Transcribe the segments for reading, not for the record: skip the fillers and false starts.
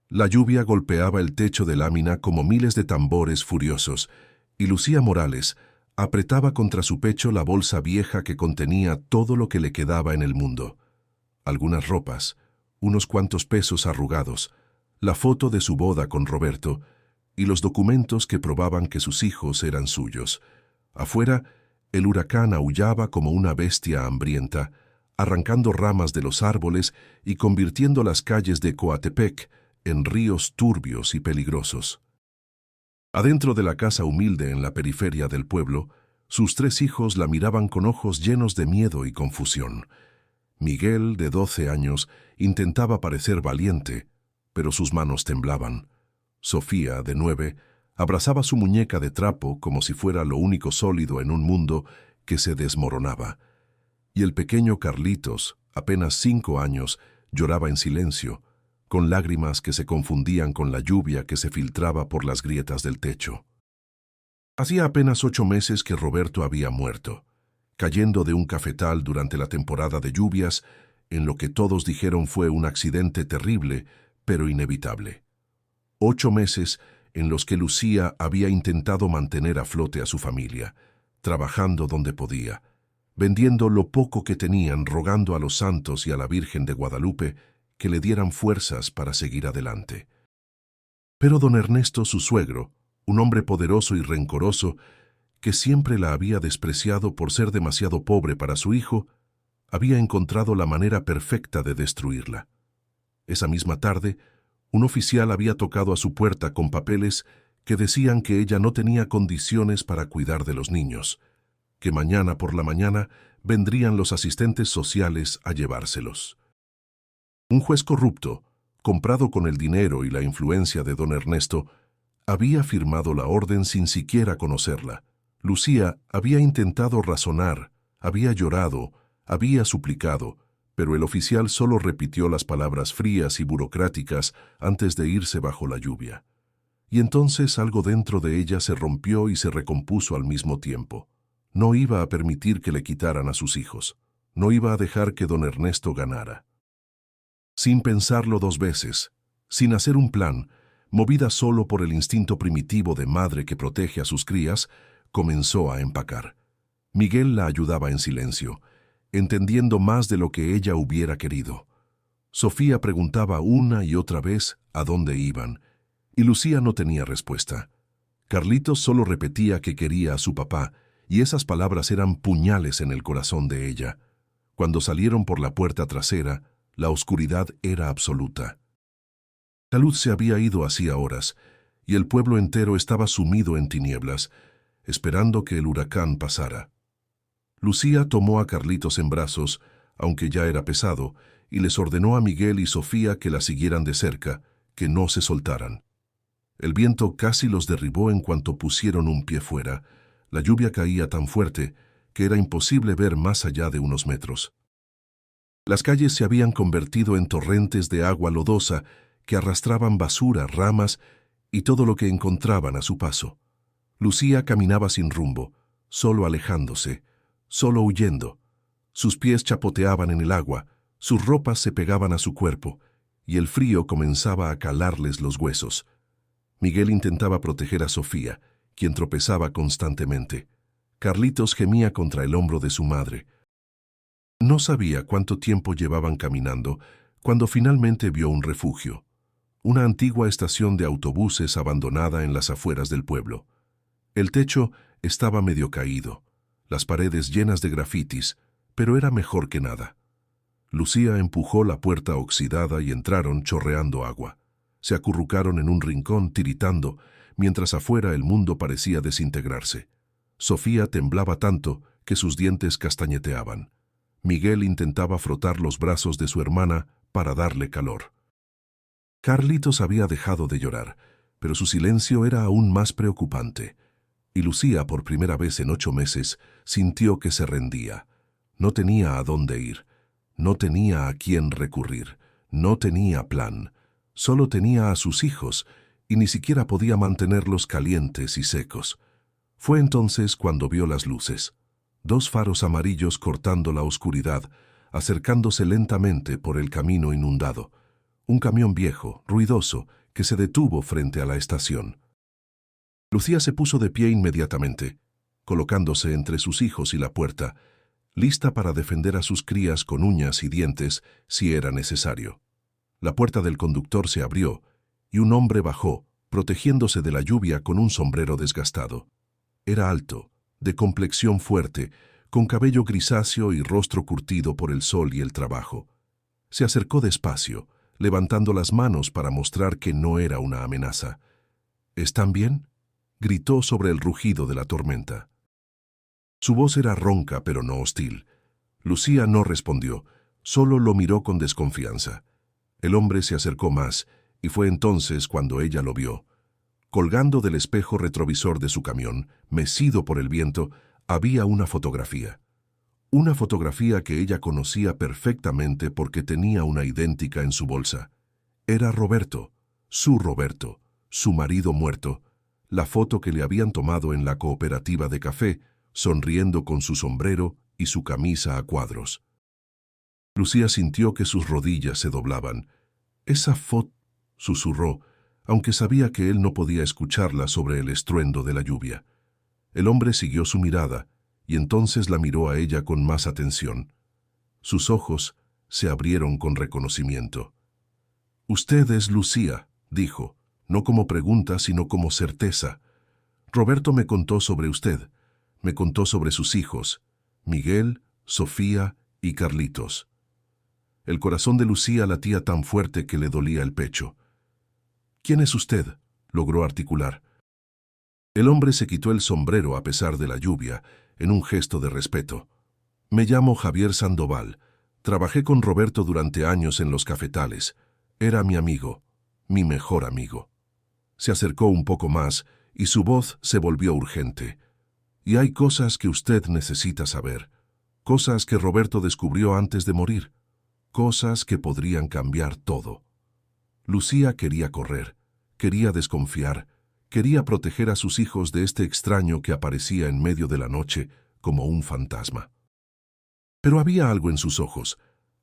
La lluvia golpeaba el techo de lámina como miles de tambores furiosos, y Lucía Morales apretaba contra su pecho la bolsa vieja que contenía todo lo que le quedaba en el mundo. Algunas ropas, unos cuantos pesos arrugados, la foto de su boda con Roberto y los documentos que probaban que sus hijos eran suyos. Afuera, el huracán aullaba como una bestia hambrienta, arrancando ramas de los árboles y convirtiendo las calles de Coatepec en ríos turbios y peligrosos. Adentro de la casa humilde en la periferia del pueblo, sus 3 hijos la miraban con ojos llenos de miedo y confusión. Miguel, de 12 años, intentaba parecer valiente, pero sus manos temblaban. Sofía, de 9, abrazaba su muñeca de trapo como si fuera lo único sólido en un mundo que se desmoronaba. Y el pequeño Carlitos, apenas 5 años, lloraba en silencio, con lágrimas que se confundían con la lluvia que se filtraba por las grietas del techo. Hacía apenas 8 meses que Roberto había muerto, cayendo de un cafetal durante la temporada de lluvias, en lo que todos dijeron fue un accidente terrible, pero inevitable. 8 meses en los que Lucía había intentado mantener a flote a su familia, trabajando donde podía, vendiendo lo poco que tenían, rogando a los santos y a la Virgen de Guadalupe que le dieran fuerzas para seguir adelante. Pero don Ernesto, su suegro, un hombre poderoso y rencoroso, que siempre la había despreciado por ser demasiado pobre para su hijo, había encontrado la manera perfecta de destruirla. Esa misma tarde, un oficial había tocado a su puerta con papeles que decían que ella no tenía condiciones para cuidar de los niños, que mañana por la mañana vendrían los asistentes sociales a llevárselos. Un juez corrupto, comprado con el dinero y la influencia de don Ernesto, había firmado la orden sin siquiera conocerla. Lucía había intentado razonar, había llorado, había suplicado, pero el oficial solo repitió las palabras frías y burocráticas antes de irse bajo la lluvia. Y entonces algo dentro de ella se rompió y se recompuso al mismo tiempo. No iba a permitir que le quitaran a sus hijos. No iba a dejar que don Ernesto ganara. Sin pensarlo 2 veces, sin hacer un plan, movida solo por el instinto primitivo de madre que protege a sus crías, comenzó a empacar. Miguel la ayudaba en silencio, entendiendo más de lo que ella hubiera querido. Sofía preguntaba una y otra vez a dónde iban, y Lucía no tenía respuesta. Carlitos solo repetía que quería a su papá, y esas palabras eran puñales en el corazón de ella. Cuando salieron por la puerta trasera, la oscuridad era absoluta. La luz se había ido hacía horas, y el pueblo entero estaba sumido en tinieblas, esperando que el huracán pasara. Lucía tomó a Carlitos en brazos, aunque ya era pesado, y les ordenó a Miguel y Sofía que la siguieran de cerca, que no se soltaran. El viento casi los derribó en cuanto pusieron un pie fuera. La lluvia caía tan fuerte que era imposible ver más allá de unos metros. Las calles se habían convertido en torrentes de agua lodosa que arrastraban basura, ramas y todo lo que encontraban a su paso. Lucía caminaba sin rumbo, solo alejándose, solo huyendo. Sus pies chapoteaban en el agua, sus ropas se pegaban a su cuerpo, y el frío comenzaba a calarles los huesos. Miguel intentaba proteger a Sofía, quien tropezaba constantemente. Carlitos gemía contra el hombro de su madre. No sabía cuánto tiempo llevaban caminando cuando finalmente vio un refugio, una antigua estación de autobuses abandonada en las afueras del pueblo. El techo estaba medio caído, las paredes llenas de grafitis, pero era mejor que nada. Lucía empujó la puerta oxidada y entraron chorreando agua. Se acurrucaron en un rincón tiritando, mientras afuera el mundo parecía desintegrarse. Sofía temblaba tanto que sus dientes castañeteaban. Miguel intentaba frotar los brazos de su hermana para darle calor. Carlitos había dejado de llorar, pero su silencio era aún más preocupante. Y Lucía, por primera vez en 8 meses, sintió que se rendía. No tenía a dónde ir, no tenía a quién recurrir, no tenía plan. Solo tenía a sus hijos, y ni siquiera podía mantenerlos calientes y secos. Fue entonces cuando vio las luces. 2 faros amarillos cortando la oscuridad, acercándose lentamente por el camino inundado. un camión viejo, ruidoso, que se detuvo frente a la estación. Lucía se puso de pie inmediatamente, colocándose entre sus hijos y la puerta, lista para defender a sus crías con uñas y dientes si era necesario. La puerta del conductor se abrió y un hombre bajó, protegiéndose de la lluvia con un sombrero desgastado. Era alto, de complexión fuerte, con cabello grisáceo y rostro curtido por el sol y el trabajo. Se acercó despacio, levantando las manos para mostrar que no era una amenaza. ¿Están bien?, gritó sobre el rugido de la tormenta. Su voz era ronca pero no hostil. Lucía no respondió, solo lo miró con desconfianza. El hombre se acercó más, y fue entonces cuando ella lo vio. Colgando del espejo retrovisor de su camión, mecido por el viento, había una fotografía. Una fotografía que ella conocía perfectamente porque tenía una idéntica en su bolsa. Era Roberto, su marido muerto, la foto que le habían tomado en la cooperativa de café, sonriendo con su sombrero y su camisa a cuadros. Lucía sintió que sus rodillas se doblaban. «Esa foto», susurró, aunque sabía que él no podía escucharla sobre el estruendo de la lluvia. El hombre siguió su mirada, y entonces la miró a ella con más atención. Sus ojos se abrieron con reconocimiento. «Usted es Lucía», dijo, no como pregunta, sino como certeza. «Roberto me contó sobre usted. Me contó sobre sus hijos, Miguel, Sofía y Carlitos». El corazón de Lucía latía tan fuerte que le dolía el pecho. «¿Quién es usted?», logró articular. El hombre se quitó el sombrero a pesar de la lluvia, en un gesto de respeto. «Me llamo Javier Sandoval. Trabajé con Roberto durante años en los cafetales. Era mi amigo, mi mejor amigo». Se acercó un poco más y su voz se volvió urgente. «Y hay cosas que usted necesita saber, cosas que Roberto descubrió antes de morir, cosas que podrían cambiar todo». Lucía quería correr, quería desconfiar, quería proteger a sus hijos de este extraño que aparecía en medio de la noche como un fantasma. Pero había algo en sus ojos,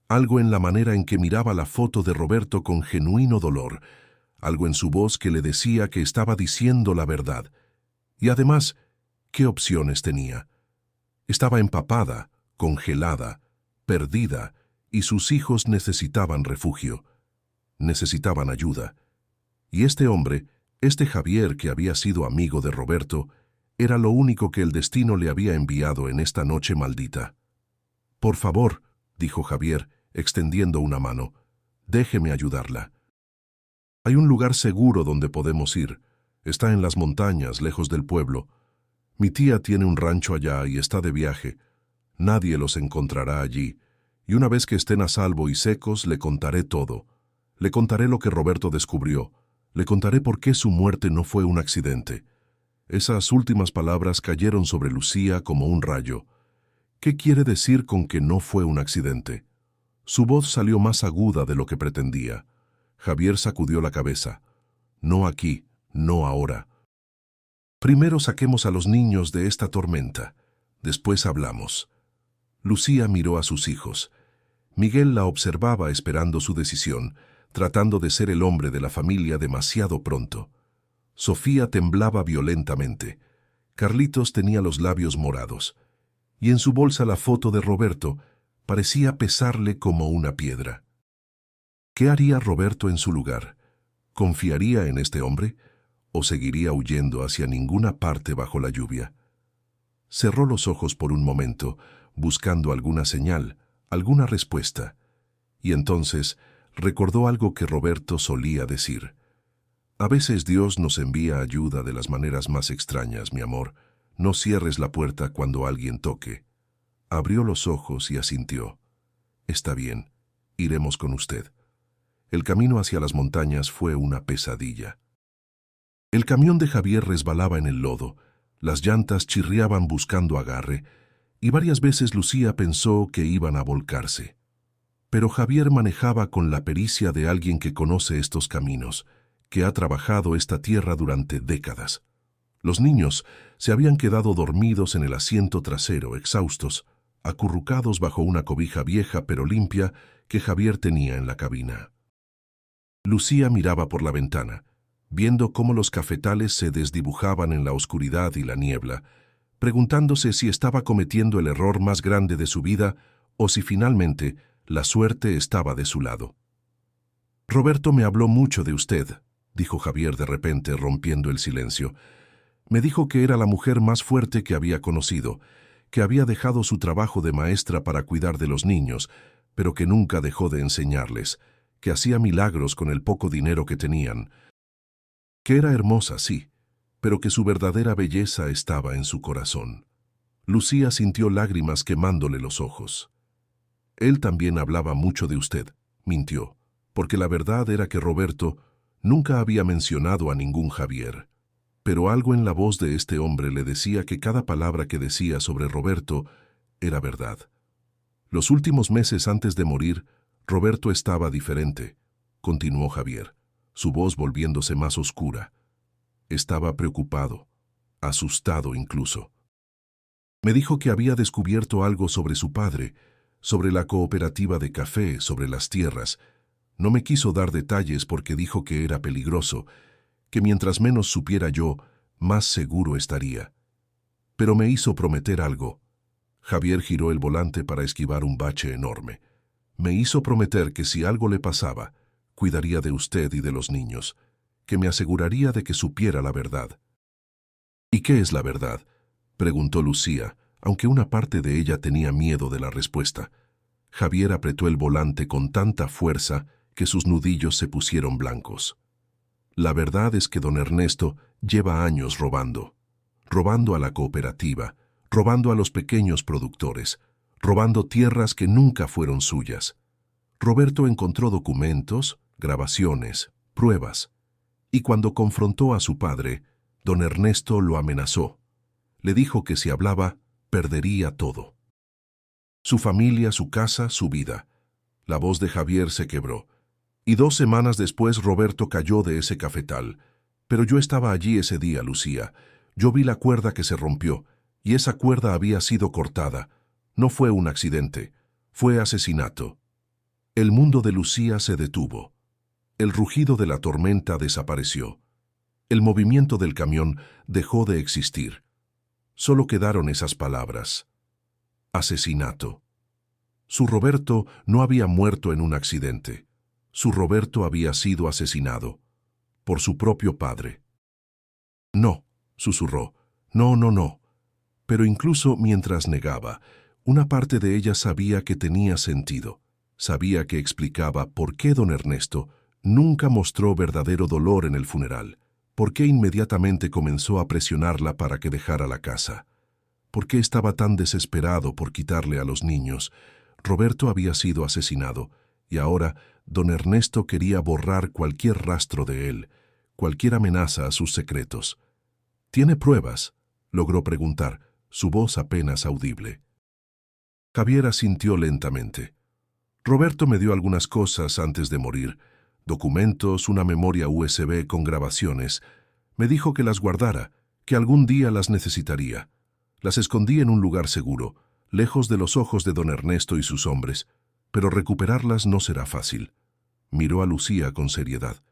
algo en la manera en que miraba la foto de Roberto con genuino dolor, algo en su voz que le decía que estaba diciendo la verdad. Y además, ¿qué opciones tenía? Estaba empapada, congelada, perdida, y sus hijos necesitaban refugio, necesitaban ayuda. Y este hombre, este Javier que había sido amigo de Roberto, era lo único que el destino le había enviado en esta noche maldita. «Por favor», dijo Javier, extendiendo una mano, «déjeme ayudarla. Hay un lugar seguro donde podemos ir. Está en las montañas, lejos del pueblo. Mi tía tiene un rancho allá y está de viaje. Nadie los encontrará allí, y una vez que estén a salvo y secos, le contaré todo. Le contaré lo que Roberto descubrió. Le contaré por qué su muerte no fue un accidente». Esas últimas palabras cayeron sobre Lucía como un rayo. ¿Qué quiere decir con que no fue un accidente? Su voz salió más aguda de lo que pretendía. Javier sacudió la cabeza. «No aquí, no ahora. Primero saquemos a los niños de esta tormenta. Después hablamos». Lucía miró a sus hijos. Miguel la observaba esperando su decisión, tratando de ser el hombre de la familia demasiado pronto. Sofía temblaba violentamente. Carlitos tenía los labios morados. Y en su bolsa la foto de Roberto parecía pesarle como una piedra. ¿Qué haría Roberto en su lugar? ¿Confiaría en este hombre o seguiría huyendo hacia ninguna parte bajo la lluvia? Cerró los ojos por un momento, buscando alguna señal, alguna respuesta. Y entonces recordó algo que Roberto solía decir. «A veces Dios nos envía ayuda de las maneras más extrañas, mi amor. No cierres la puerta cuando alguien toque». Abrió los ojos y asintió. «Está bien, iremos con usted». El camino hacia las montañas fue una pesadilla. El camión de Javier resbalaba en el lodo, las llantas chirriaban buscando agarre, y varias veces Lucía pensó que iban a volcarse. Pero Javier manejaba con la pericia de alguien que conoce estos caminos, que ha trabajado esta tierra durante décadas. Los niños se habían quedado dormidos en el asiento trasero, exhaustos, acurrucados bajo una cobija vieja pero limpia que Javier tenía en la cabina. Lucía miraba por la ventana, viendo cómo los cafetales se desdibujaban en la oscuridad y la niebla, preguntándose si estaba cometiendo el error más grande de su vida o si finalmente la suerte estaba de su lado. «Roberto me habló mucho de usted», dijo Javier de repente, rompiendo el silencio. «Me dijo que era la mujer más fuerte que había conocido, que había dejado su trabajo de maestra para cuidar de los niños, pero que nunca dejó de enseñarles, que hacía milagros con el poco dinero que tenían, que era hermosa, sí, pero que su verdadera belleza estaba en su corazón». Lucía sintió lágrimas quemándole los ojos. «Él también hablaba mucho de usted», mintió, porque la verdad era que Roberto nunca había mencionado a ningún Javier. Pero algo en la voz de este hombre le decía que cada palabra que decía sobre Roberto era verdad. Los últimos meses antes de morir, Roberto estaba diferente, continuó Javier, su voz volviéndose más oscura. Estaba preocupado, asustado incluso. Me dijo que había descubierto algo sobre su padre, sobre la cooperativa de café, sobre las tierras. No me quiso dar detalles porque dijo que era peligroso, que mientras menos supiera yo, más seguro estaría. Pero me hizo prometer algo. Javier giró el volante para esquivar un bache enorme. Me hizo prometer que si algo le pasaba, cuidaría de usted y de los niños, que me aseguraría de que supiera la verdad. «¿Y qué es la verdad?», preguntó Lucía, aunque una parte de ella tenía miedo de la respuesta. Javier apretó el volante con tanta fuerza que sus nudillos se pusieron blancos. «La verdad es que don Ernesto lleva años robando a la cooperativa, robando a los pequeños productores, robando tierras que nunca fueron suyas. Roberto encontró documentos, grabaciones, pruebas, y cuando confrontó a su padre, don Ernesto lo amenazó. Le dijo que si hablaba, perdería todo. Su familia, su casa, su vida». La voz de Javier se quebró. «Y 2 semanas después Roberto cayó de ese cafetal. Pero yo estaba allí ese día, Lucía. Yo vi la cuerda que se rompió, y esa cuerda había sido cortada. No fue un accidente, fue asesinato». El mundo de Lucía se detuvo. El rugido de la tormenta desapareció. El movimiento del camión dejó de existir. Solo quedaron esas palabras. Asesinato. Su Roberto no había muerto en un accidente. Su Roberto había sido asesinado por su propio padre. «No», susurró, «no, no, no». Pero incluso mientras negaba, una parte de ella sabía que tenía sentido. Sabía que explicaba por qué don Ernesto nunca mostró verdadero dolor en el funeral, por qué inmediatamente comenzó a presionarla para que dejara la casa, por qué estaba tan desesperado por quitarle a los niños. Roberto había sido asesinado, y ahora don Ernesto quería borrar cualquier rastro de él, cualquier amenaza a sus secretos. «¿Tiene pruebas?», logró preguntar, su voz apenas audible. Javier asintió lentamente. «Roberto me dio algunas cosas antes de morir, documentos, una memoria USB con grabaciones. Me dijo que las guardara, que algún día las necesitaría. Las escondí en un lugar seguro, lejos de los ojos de don Ernesto y sus hombres, pero recuperarlas no será fácil». Miró a Lucía con seriedad.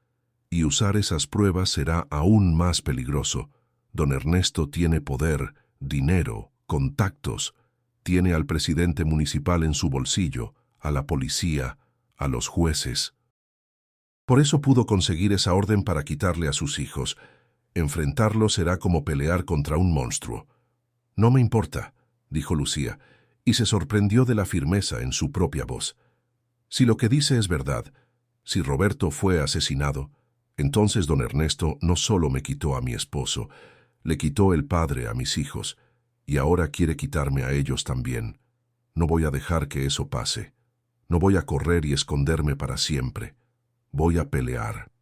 «Y usar esas pruebas será aún más peligroso. Don Ernesto tiene poder, dinero, contactos. Tiene al presidente municipal en su bolsillo, a la policía, a los jueces. Por eso pudo conseguir esa orden para quitarle a sus hijos. Enfrentarlo será como pelear contra un monstruo». «No me importa», dijo Lucía, y se sorprendió de la firmeza en su propia voz. «Si lo que dice es verdad, si Roberto fue asesinado, entonces don Ernesto no solo me quitó a mi esposo, le quitó el padre a mis hijos, y ahora quiere quitarme a ellos también. No voy a dejar que eso pase. No voy a correr y esconderme para siempre. Voy a pelear».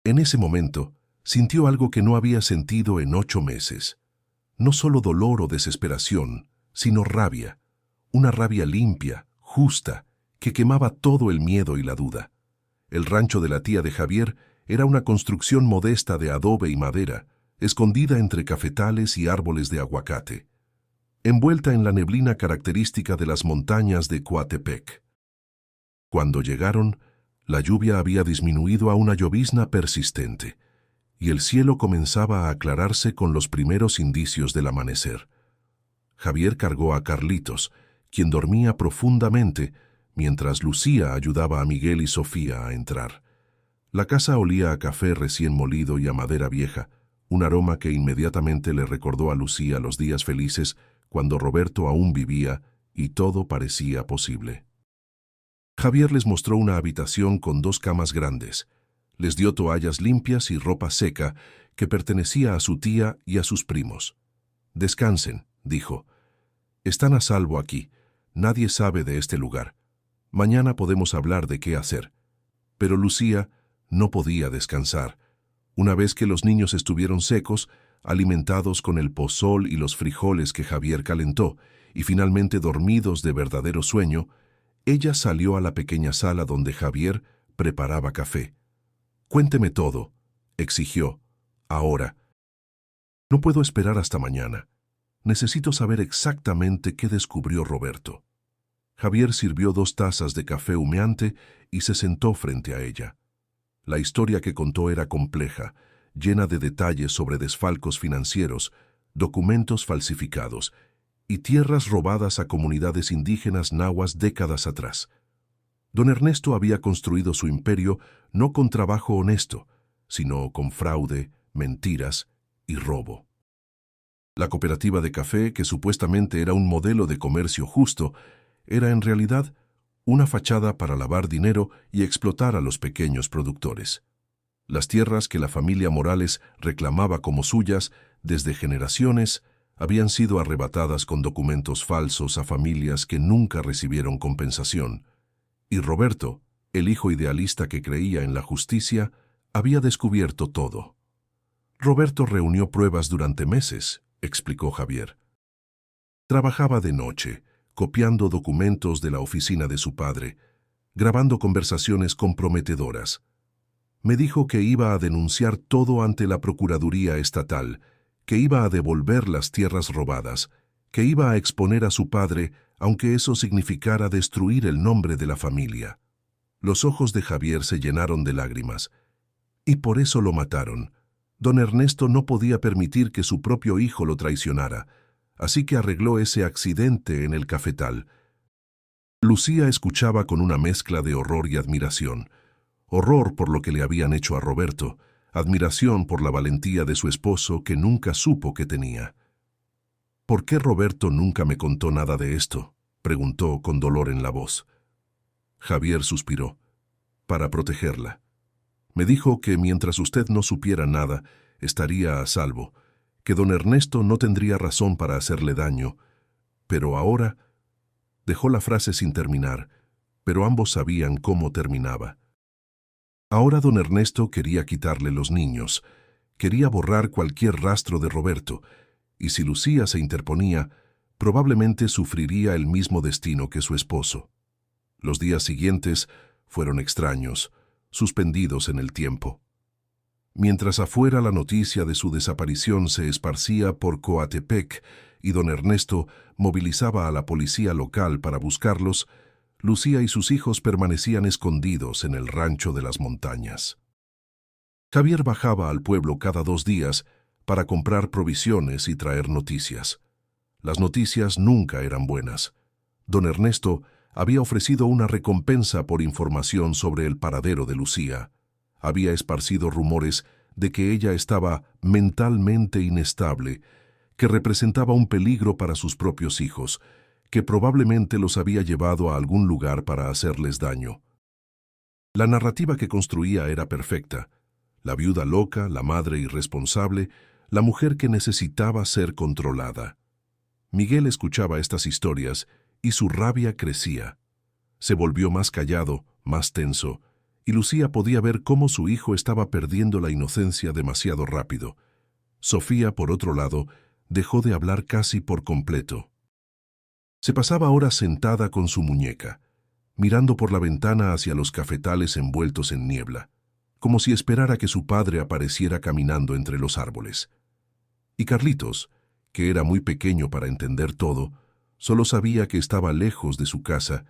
En ese momento, sintió algo que no había sentido en 8 meses. No solo dolor o desesperación, sino rabia. Una rabia limpia, justa, que quemaba todo el miedo y la duda. El rancho de la tía de Javier era una construcción modesta de adobe y madera, escondida entre cafetales y árboles de aguacate, envuelta en la neblina característica de las montañas de Coatepec. Cuando llegaron, La lluvia había disminuido a una llovizna persistente, y el cielo comenzaba a aclararse con los primeros indicios del amanecer. Javier cargó a Carlitos, quien dormía profundamente, mientras Lucía ayudaba a Miguel y Sofía a entrar. La casa olía a café recién molido y a madera vieja, un aroma que inmediatamente le recordó a Lucía los días felices cuando Roberto aún vivía y todo parecía posible. Javier les mostró una habitación con 2 camas grandes. Les dio toallas limpias y ropa seca que pertenecía a su tía y a sus primos. «Descansen», dijo. «Están a salvo aquí. Nadie sabe de este lugar. Mañana podemos hablar de qué hacer». Pero Lucía no podía descansar. Una vez que los niños estuvieron secos, alimentados con el pozol y los frijoles que Javier calentó, y finalmente dormidos de verdadero sueño, ella salió a la pequeña sala donde Javier preparaba café. «Cuénteme todo», exigió. «Ahora. No puedo esperar hasta mañana. Necesito saber exactamente qué descubrió Roberto». Javier sirvió 2 tazas de café humeante y se sentó frente a ella. La historia que contó era compleja, llena de detalles sobre desfalcos financieros, documentos falsificados y tierras robadas a comunidades indígenas nahuas décadas atrás. Don Ernesto había construido su imperio no con trabajo honesto, sino con fraude, mentiras y robo. La cooperativa de café, que supuestamente era un modelo de comercio justo, era en realidad una fachada para lavar dinero y explotar a los pequeños productores. Las tierras que la familia Morales reclamaba como suyas desde generaciones habían sido arrebatadas con documentos falsos a familias que nunca recibieron compensación. Y Roberto, el hijo idealista que creía en la justicia, había descubierto todo. Roberto reunió pruebas durante meses, explicó Javier. Trabajaba de noche, copiando documentos de la oficina de su padre, grabando conversaciones comprometedoras. Me dijo que iba a denunciar todo ante la Procuraduría Estatal, que iba a devolver las tierras robadas, que iba a exponer a su padre, aunque eso significara destruir el nombre de la familia. Los ojos de Javier se llenaron de lágrimas. Y por eso lo mataron. Don Ernesto no podía permitir que su propio hijo lo traicionara, así que arregló ese accidente en el cafetal. Lucía escuchaba con una mezcla de horror y admiración. Horror por lo que le habían hecho a Roberto, admiración por la valentía de su esposo que nunca supo que tenía. «¿Por qué Roberto nunca me contó nada de esto?», preguntó con dolor en la voz. Javier suspiró. «Para protegerla. Me dijo que mientras usted no supiera nada, estaría a salvo, que don Ernesto no tendría razón para hacerle daño. Pero ahora…» Dejó la frase sin terminar, pero ambos sabían cómo terminaba. Ahora don Ernesto quería quitarle los niños, quería borrar cualquier rastro de Roberto, y si Lucía se interponía, probablemente sufriría el mismo destino que su esposo. Los días siguientes fueron extraños, suspendidos en el tiempo. Mientras afuera la noticia de su desaparición se esparcía por Coatepec y don Ernesto movilizaba a la policía local para buscarlos, Lucía y sus hijos permanecían escondidos en el rancho de las montañas. Javier bajaba al pueblo cada 2 días para comprar provisiones y traer noticias. Las noticias nunca eran buenas. Don Ernesto había ofrecido una recompensa por información sobre el paradero de Lucía. Había esparcido rumores de que ella estaba mentalmente inestable, que representaba un peligro para sus propios hijos, que probablemente los había llevado a algún lugar para hacerles daño. La narrativa que construía era perfecta. La viuda loca, la madre irresponsable, la mujer que necesitaba ser controlada. Miguel escuchaba estas historias y su rabia crecía. Se volvió más callado, más tenso, y Lucía podía ver cómo su hijo estaba perdiendo la inocencia demasiado rápido. Sofía, por otro lado, dejó de hablar casi por completo. Se pasaba horas sentada con su muñeca, mirando por la ventana hacia los cafetales envueltos en niebla, como si esperara que su padre apareciera caminando entre los árboles. Y Carlitos, que era muy pequeño para entender todo, solo sabía que estaba lejos de su casa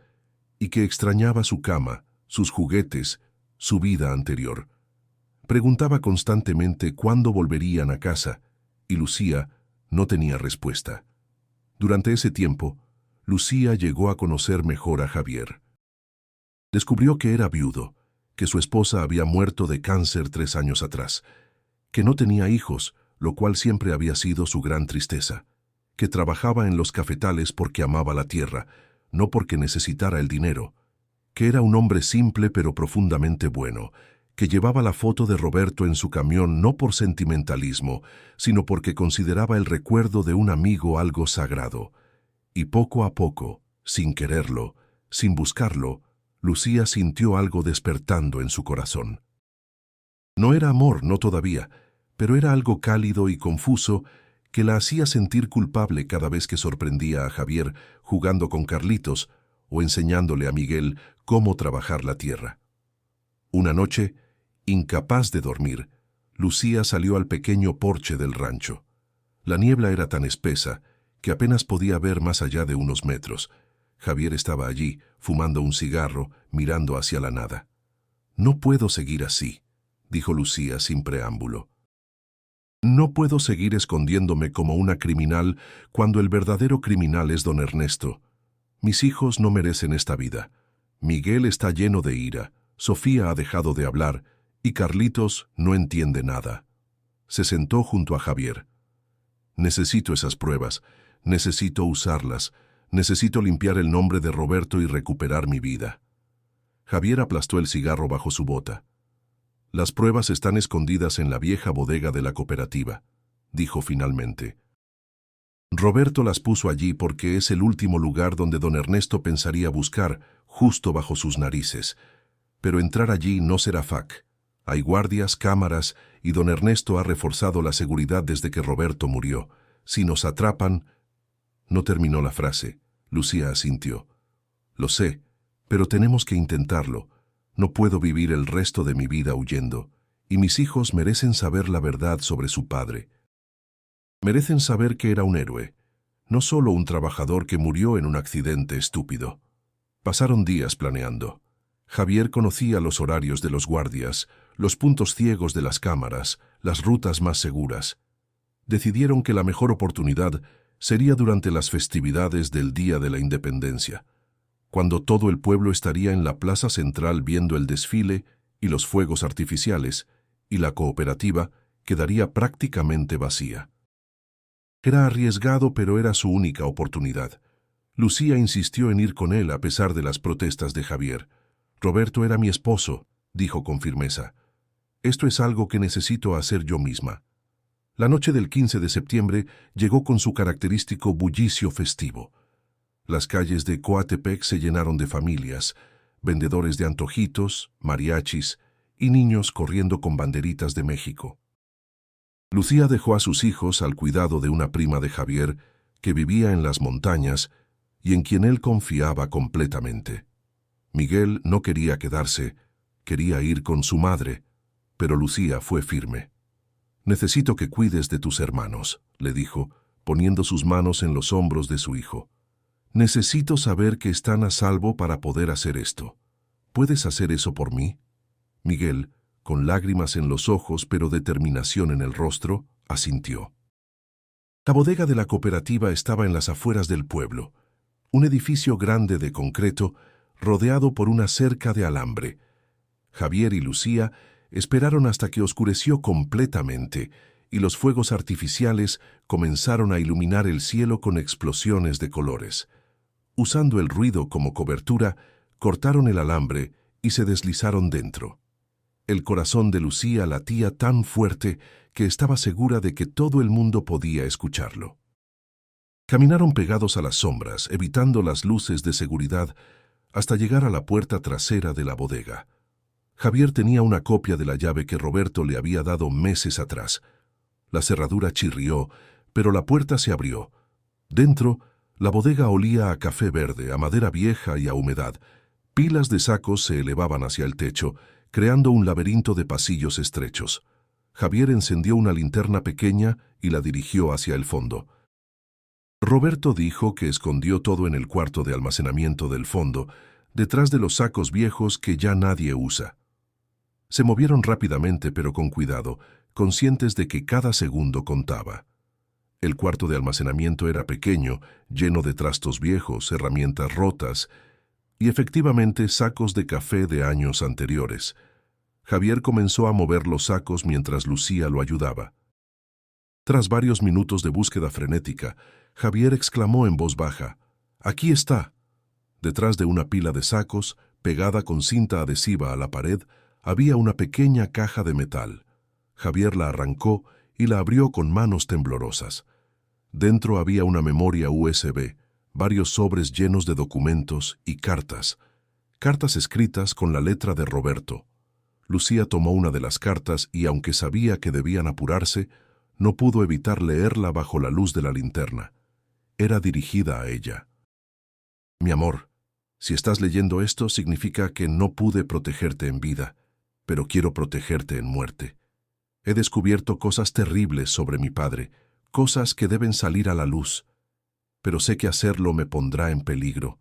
y que extrañaba su cama, sus juguetes, su vida anterior. Preguntaba constantemente cuándo volverían a casa, y Lucía no tenía respuesta. Durante ese tiempo, Lucía llegó a conocer mejor a Javier. Descubrió que era viudo, que su esposa había muerto de cáncer 3 años atrás, que no tenía hijos, lo cual siempre había sido su gran tristeza, que trabajaba en los cafetales porque amaba la tierra, no porque necesitara el dinero, que era un hombre simple pero profundamente bueno, que llevaba la foto de Roberto en su camión no por sentimentalismo, sino porque consideraba el recuerdo de un amigo algo sagrado. Y poco a poco, sin quererlo, sin buscarlo, Lucía sintió algo despertando en su corazón. No era amor, no todavía, pero era algo cálido y confuso que la hacía sentir culpable cada vez que sorprendía a Javier jugando con Carlitos o enseñándole a Miguel cómo trabajar la tierra. Una noche, incapaz de dormir, Lucía salió al pequeño porche del rancho. La niebla era tan espesa que apenas podía ver más allá de unos metros. Javier estaba allí, fumando un cigarro, mirando hacia la nada. «No puedo seguir así», dijo Lucía sin preámbulo. «No puedo seguir escondiéndome como una criminal cuando el verdadero criminal es don Ernesto. Mis hijos no merecen esta vida. Miguel está lleno de ira, Sofía ha dejado de hablar y Carlitos no entiende nada». Se sentó junto a Javier. «Necesito esas pruebas, necesito usarlas, necesito limpiar el nombre de Roberto y recuperar mi vida». Javier aplastó el cigarro bajo su bota. «Las pruebas están escondidas en la vieja bodega de la cooperativa», dijo finalmente. «Roberto las puso allí porque es el último lugar donde don Ernesto pensaría buscar, justo bajo sus narices. Pero entrar allí no será fac. Hay guardias, cámaras, y don Ernesto ha reforzado la seguridad desde que Roberto murió. Si nos atrapan...» No terminó la frase. Lucía asintió. «Lo sé, pero tenemos que intentarlo. No puedo vivir el resto de mi vida huyendo, y mis hijos merecen saber la verdad sobre su padre. Merecen saber que era un héroe, no solo un trabajador que murió en un accidente estúpido». Pasaron días planeando. Javier conocía los horarios de los guardias, los puntos ciegos de las cámaras, las rutas más seguras. Decidieron que la mejor oportunidad sería durante las festividades del Día de la Independencia, cuando todo el pueblo estaría en la plaza central viendo el desfile y los fuegos artificiales, y la cooperativa quedaría prácticamente vacía. Era arriesgado, pero era su única oportunidad. Lucía insistió en ir con él a pesar de las protestas de Javier. «Roberto era mi esposo», dijo con firmeza. «Esto es algo que necesito hacer yo misma». La noche del 15 de septiembre llegó con su característico bullicio festivo. Las calles de Coatepec se llenaron de familias, vendedores de antojitos, mariachis y niños corriendo con banderitas de México. Lucía dejó a sus hijos al cuidado de una prima de Javier que vivía en las montañas y en quien él confiaba completamente. Miguel no quería quedarse, quería ir con su madre, pero Lucía fue firme. «Necesito que cuides de tus hermanos», le dijo, poniendo sus manos en los hombros de su hijo. «Necesito saber que están a salvo para poder hacer esto. ¿Puedes hacer eso por mí?» Miguel, con lágrimas en los ojos pero determinación en el rostro, asintió. La bodega de la cooperativa estaba en las afueras del pueblo, un edificio grande de concreto rodeado por una cerca de alambre. Javier y Lucía esperaron hasta que oscureció completamente y los fuegos artificiales comenzaron a iluminar el cielo con explosiones de colores. Usando el ruido como cobertura, cortaron el alambre y se deslizaron dentro. El corazón de Lucía latía tan fuerte que estaba segura de que todo el mundo podía escucharlo. Caminaron pegados a las sombras, evitando las luces de seguridad, hasta llegar a la puerta trasera de la bodega. Javier tenía una copia de la llave que Roberto le había dado meses atrás. La cerradura chirrió, pero la puerta se abrió. Dentro, la bodega olía a café verde, a madera vieja y a humedad. Pilas de sacos se elevaban hacia el techo, creando un laberinto de pasillos estrechos. Javier encendió una linterna pequeña y la dirigió hacia el fondo. Roberto dijo que escondió todo en el cuarto de almacenamiento del fondo, detrás de los sacos viejos que ya nadie usa. Se movieron rápidamente pero con cuidado, conscientes de que cada segundo contaba. El cuarto de almacenamiento era pequeño, lleno de trastos viejos, herramientas rotas y efectivamente sacos de café de años anteriores. Javier comenzó a mover los sacos mientras Lucía lo ayudaba. Tras varios minutos de búsqueda frenética, Javier exclamó en voz baja: «¡Aquí está!». Detrás de una pila de sacos, pegada con cinta adhesiva a la pared, había una pequeña caja de metal. Javier la arrancó y la abrió con manos temblorosas. Dentro había una memoria USB, varios sobres llenos de documentos y cartas. Cartas escritas con la letra de Roberto. Lucía tomó una de las cartas y, aunque sabía que debían apurarse, no pudo evitar leerla bajo la luz de la linterna. Era dirigida a ella. «Mi amor, si estás leyendo esto significa que no pude protegerte en vida, pero quiero protegerte en muerte. He descubierto cosas terribles sobre mi padre, cosas que deben salir a la luz, pero sé que hacerlo me pondrá en peligro.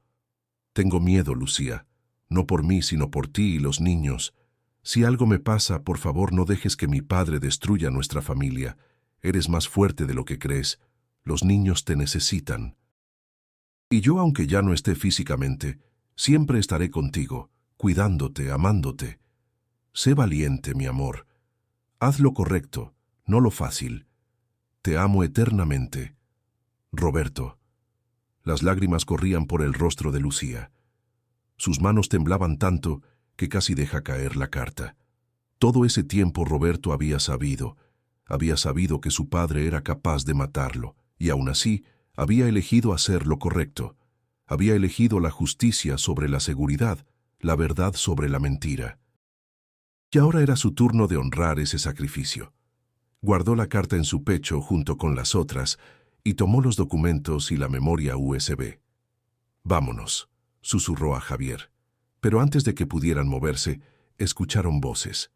Tengo miedo, Lucía, no por mí, sino por ti y los niños. Si algo me pasa, por favor no dejes que mi padre destruya nuestra familia. Eres más fuerte de lo que crees. Los niños te necesitan. Y yo, aunque ya no esté físicamente, siempre estaré contigo, cuidándote, amándote. Sé valiente, mi amor. Haz lo correcto, no lo fácil. Te amo eternamente. Roberto». Las lágrimas corrían por el rostro de Lucía. Sus manos temblaban tanto que casi deja caer la carta. Todo ese tiempo Roberto había sabido que su padre era capaz de matarlo, y aún así había elegido hacer lo correcto. Había elegido la justicia sobre la seguridad, la verdad sobre la mentira. Y ahora era su turno de honrar ese sacrificio. Guardó la carta en su pecho junto con las otras y tomó los documentos y la memoria USB. «Vámonos», susurró a Javier. Pero antes de que pudieran moverse, escucharon voces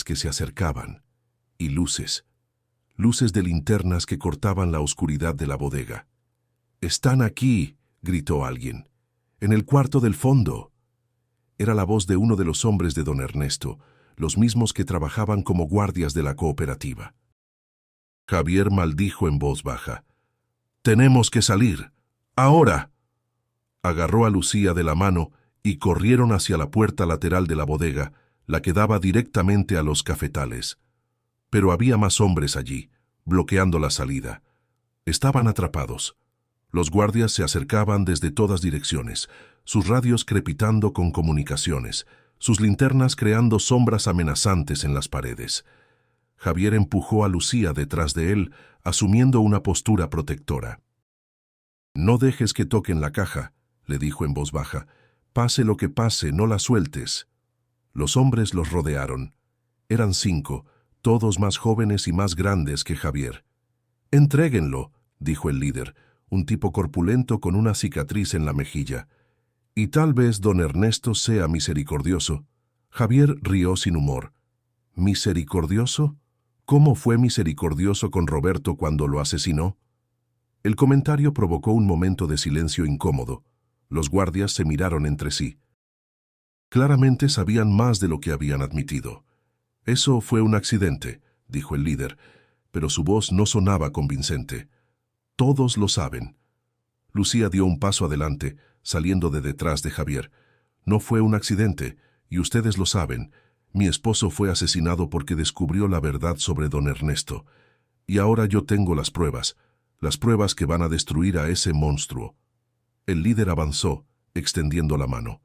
que se acercaban, y luces de linternas que cortaban la oscuridad de la bodega. «¡Están aquí!», gritó alguien. «¡En el cuarto del fondo!». Era la voz de uno de los hombres de don Ernesto, los mismos que trabajaban como guardias de la cooperativa. Javier maldijo en voz baja: «¡Tenemos que salir! ¡Ahora!». Agarró a Lucía de la mano y corrieron hacia la puerta lateral de la bodega, la que daba directamente a los cafetales. Pero había más hombres allí, bloqueando la salida. Estaban atrapados. Los guardias se acercaban desde todas direcciones, sus radios crepitando con comunicaciones, sus linternas creando sombras amenazantes en las paredes. Javier empujó a Lucía detrás de él, asumiendo una postura protectora. «No dejes que toquen la caja», le dijo en voz baja. «Pase lo que pase, no la sueltes». Los hombres los rodearon. Eran 5, todos más jóvenes y más grandes que Javier. «Entréguenlo», dijo el líder, un tipo corpulento con una cicatriz en la mejilla. «Y tal vez don Ernesto sea misericordioso». Javier rió sin humor. «¿Misericordioso? ¿Cómo fue misericordioso con Roberto cuando lo asesinó?». El comentario provocó un momento de silencio incómodo. Los guardias se miraron entre sí. Claramente sabían más de lo que habían admitido. «Eso fue un accidente», dijo el líder, pero su voz no sonaba convincente. «Todos lo saben». Lucía dio un paso adelante, saliendo de detrás de Javier. «No fue un accidente, y ustedes lo saben. Mi esposo fue asesinado porque descubrió la verdad sobre don Ernesto. Y ahora yo tengo las pruebas que van a destruir a ese monstruo». El líder avanzó, extendiendo la mano.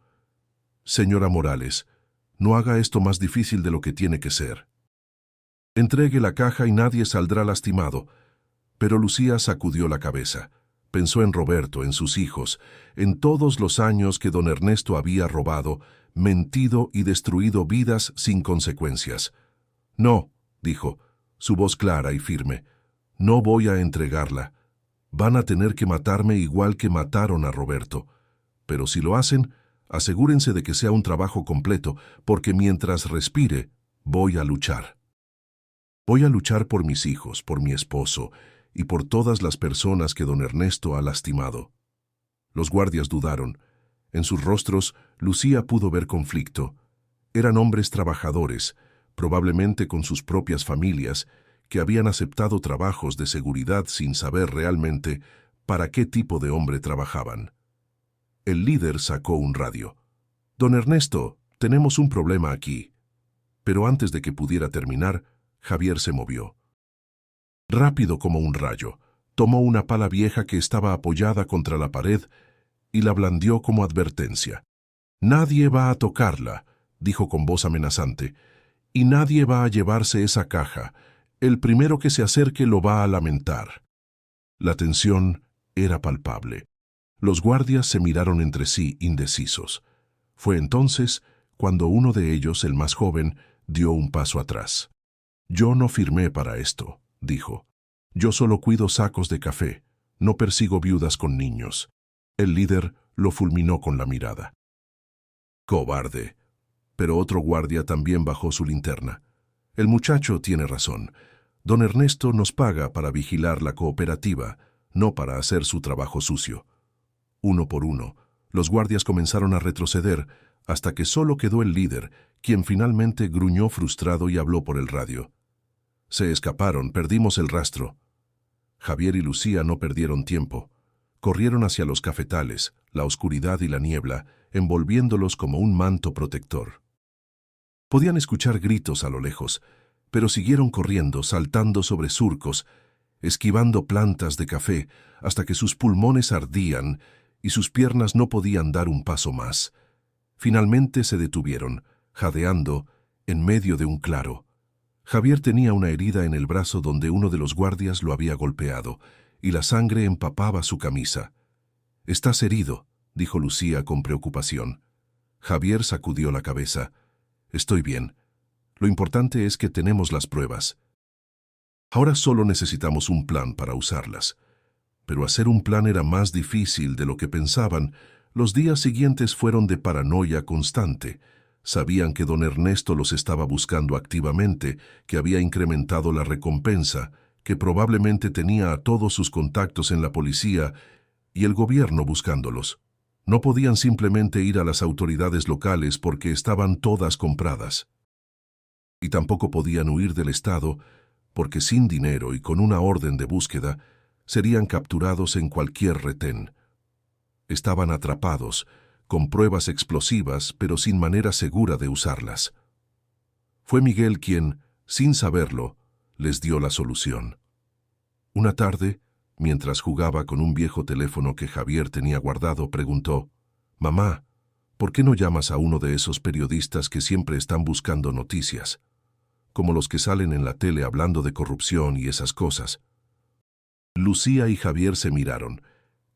«Señora Morales, no haga esto más difícil de lo que tiene que ser. Entregue la caja y nadie saldrá lastimado». Pero Lucía sacudió la cabeza. Pensó en Roberto, en sus hijos, en todos los años que don Ernesto había robado, mentido y destruido vidas sin consecuencias. «No», dijo, su voz clara y firme, «no voy a entregarla. Van a tener que matarme igual que mataron a Roberto. Pero si lo hacen, asegúrense de que sea un trabajo completo, porque mientras respire, voy a luchar. Voy a luchar por mis hijos, por mi esposo y por todas las personas que don Ernesto ha lastimado». Los guardias dudaron. En sus rostros, Lucía pudo ver conflicto. Eran hombres trabajadores, probablemente con sus propias familias, que habían aceptado trabajos de seguridad sin saber realmente para qué tipo de hombre trabajaban. El líder sacó un radio. «Don Ernesto, tenemos un problema aquí». Pero antes de que pudiera terminar, Javier se movió. Rápido como un rayo, tomó una pala vieja que estaba apoyada contra la pared y la blandió como advertencia. «Nadie va a tocarla», dijo con voz amenazante, «y nadie va a llevarse esa caja. El primero que se acerque lo va a lamentar». La tensión era palpable. Los guardias se miraron entre sí, indecisos. Fue entonces cuando uno de ellos, el más joven, dio un paso atrás. «Yo no firmé para esto», dijo. «Yo solo cuido sacos de café, no persigo viudas con niños». El líder lo fulminó con la mirada. «Cobarde». Pero otro guardia también bajó su linterna. «El muchacho tiene razón. Don Ernesto nos paga para vigilar la cooperativa, no para hacer su trabajo sucio». Uno por uno, los guardias comenzaron a retroceder hasta que solo quedó el líder, quien finalmente gruñó frustrado y habló por el radio. «Se escaparon, perdimos el rastro». Javier y Lucía no perdieron tiempo. Corrieron hacia los cafetales, la oscuridad y la niebla, envolviéndolos como un manto protector. Podían escuchar gritos a lo lejos, pero siguieron corriendo, saltando sobre surcos, esquivando plantas de café, hasta que sus pulmones ardían y sus piernas no podían dar un paso más. Finalmente se detuvieron, jadeando, en medio de un claro. Javier tenía una herida en el brazo donde uno de los guardias lo había golpeado, y la sangre empapaba su camisa. «Estás herido», dijo Lucía con preocupación. Javier sacudió la cabeza. «Estoy bien. Lo importante es que tenemos las pruebas. Ahora solo necesitamos un plan para usarlas». Pero hacer un plan era más difícil de lo que pensaban. Los días siguientes fueron de paranoia constante. Sabían que don Ernesto los estaba buscando activamente, que había incrementado la recompensa, que probablemente tenía a todos sus contactos en la policía y el gobierno buscándolos. No podían simplemente ir a las autoridades locales porque estaban todas compradas. Y tampoco podían huir del Estado porque sin dinero y con una orden de búsqueda serían capturados en cualquier retén. Estaban atrapados, con pruebas explosivas, pero sin manera segura de usarlas. Fue Miguel quien, sin saberlo, les dio la solución. Una tarde, mientras jugaba con un viejo teléfono que Javier tenía guardado, preguntó: «Mamá, ¿por qué no llamas a uno de esos periodistas que siempre están buscando noticias, como los que salen en la tele hablando de corrupción y esas cosas?» Lucía y Javier se miraron.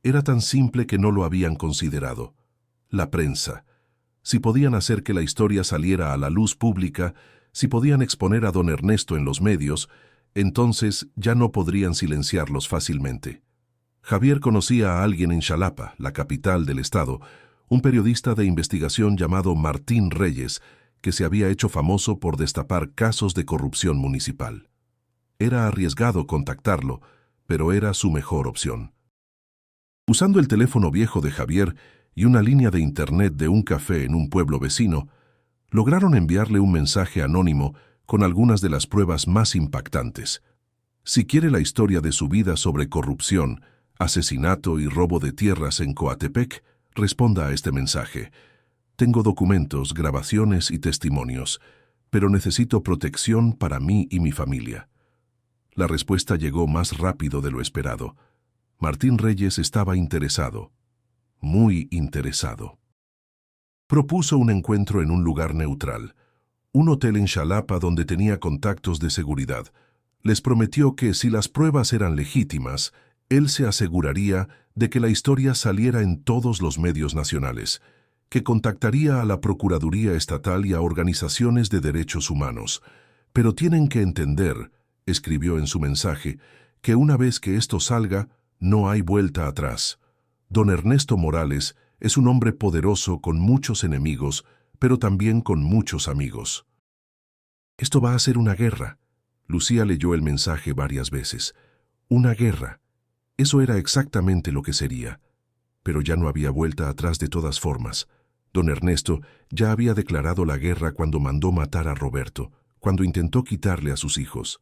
Era tan simple que no lo habían considerado. La prensa. Si podían hacer que la historia saliera a la luz pública, si podían exponer a don Ernesto en los medios, entonces ya no podrían silenciarlos fácilmente. Javier conocía a alguien en Xalapa, la capital del estado, un periodista de investigación llamado Martín Reyes, que se había hecho famoso por destapar casos de corrupción municipal. Era arriesgado contactarlo, pero era su mejor opción. Usando el teléfono viejo de Javier y una línea de internet de un café en un pueblo vecino, lograron enviarle un mensaje anónimo con algunas de las pruebas más impactantes. Si quiere la historia de su vida sobre corrupción, asesinato y robo de tierras en Coatepec, responda a este mensaje. Tengo documentos, grabaciones y testimonios, pero necesito protección para mí y mi familia. La respuesta llegó más rápido de lo esperado. Martín Reyes estaba interesado, muy interesado. Propuso un encuentro en un lugar neutral, un hotel en Xalapa donde tenía contactos de seguridad. Les prometió que si las pruebas eran legítimas, él se aseguraría de que la historia saliera en todos los medios nacionales, que contactaría a la Procuraduría Estatal y a organizaciones de derechos humanos. Pero tienen que entender, escribió en su mensaje, que una vez que esto salga, no hay vuelta atrás. Don Ernesto Morales es un hombre poderoso con muchos enemigos, pero también con muchos amigos. Esto va a ser una guerra. Lucía leyó el mensaje varias veces. Una guerra. Eso era exactamente lo que sería. Pero ya no había vuelta atrás de todas formas. Don Ernesto ya había declarado la guerra cuando mandó matar a Roberto, cuando intentó quitarle a sus hijos.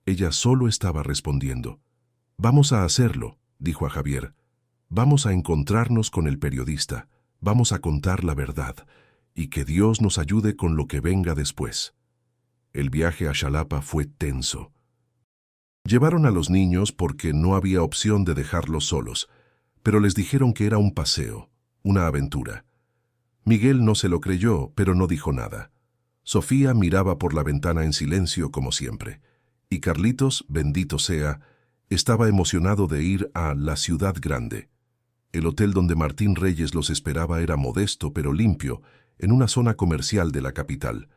Ella solo estaba respondiendo. «Vamos a hacerlo», dijo a Javier. «Vamos a encontrarnos con el periodista. Vamos a contar la verdad. Y que Dios nos ayude con lo que venga después». El viaje a Xalapa fue tenso. Llevaron a los niños porque no había opción de dejarlos solos, pero les dijeron que era un paseo, una aventura. Miguel no se lo creyó, pero no dijo nada. Sofía miraba por la ventana en silencio como siempre. Y Carlitos, bendito sea, estaba emocionado de ir a la ciudad grande. El hotel donde Martín Reyes los esperaba era modesto pero limpio, en una zona comercial de la capital.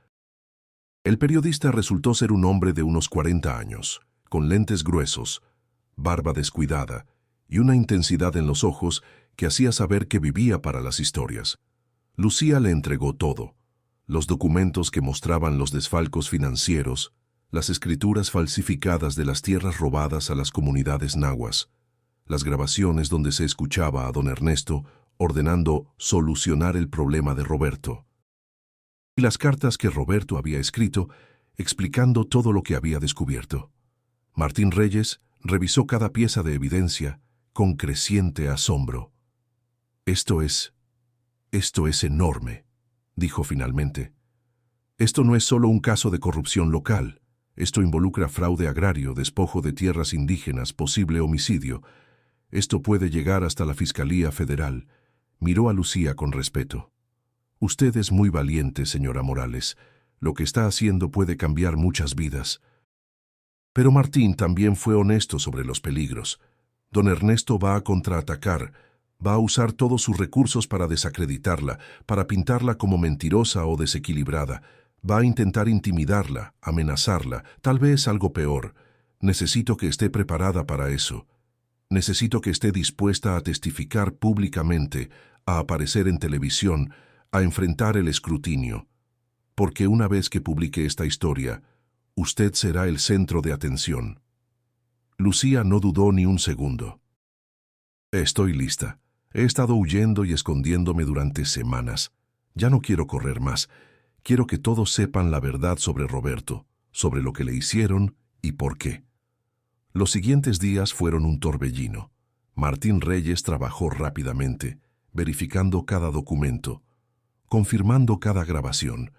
El periodista resultó ser un hombre de unos 40 años, con lentes gruesos, barba descuidada y una intensidad en los ojos que hacía saber que vivía para las historias. Lucía le entregó todo: los documentos que mostraban los desfalcos financieros, las escrituras falsificadas de las tierras robadas a las comunidades nahuas, las grabaciones donde se escuchaba a don Ernesto ordenando solucionar el problema de Roberto, y las cartas que Roberto había escrito explicando todo lo que había descubierto. Martín Reyes revisó cada pieza de evidencia con creciente asombro. Esto es enorme», dijo finalmente. «Esto no es solo un caso de corrupción local. Esto involucra fraude agrario, despojo de tierras indígenas, posible homicidio. Esto puede llegar hasta la Fiscalía Federal». Miró a Lucía con respeto. «Usted es muy valiente, señora Morales. Lo que está haciendo puede cambiar muchas vidas». Pero Martín también fue honesto sobre los peligros. Don Ernesto va a contraatacar, va a usar todos sus recursos para desacreditarla, para pintarla como mentirosa o desequilibrada. Va a intentar intimidarla, amenazarla, tal vez algo peor. Necesito que esté preparada para eso. Necesito que esté dispuesta a testificar públicamente, a aparecer en televisión, a enfrentar el escrutinio. Porque una vez que publique esta historia, usted será el centro de atención». Lucía no dudó ni un segundo. «Estoy lista. He estado huyendo y escondiéndome durante semanas. Ya no quiero correr más. Quiero que todos sepan la verdad sobre Roberto, sobre lo que le hicieron y por qué». Los siguientes días fueron un torbellino. Martín Reyes trabajó rápidamente, verificando cada documento, confirmando cada grabación,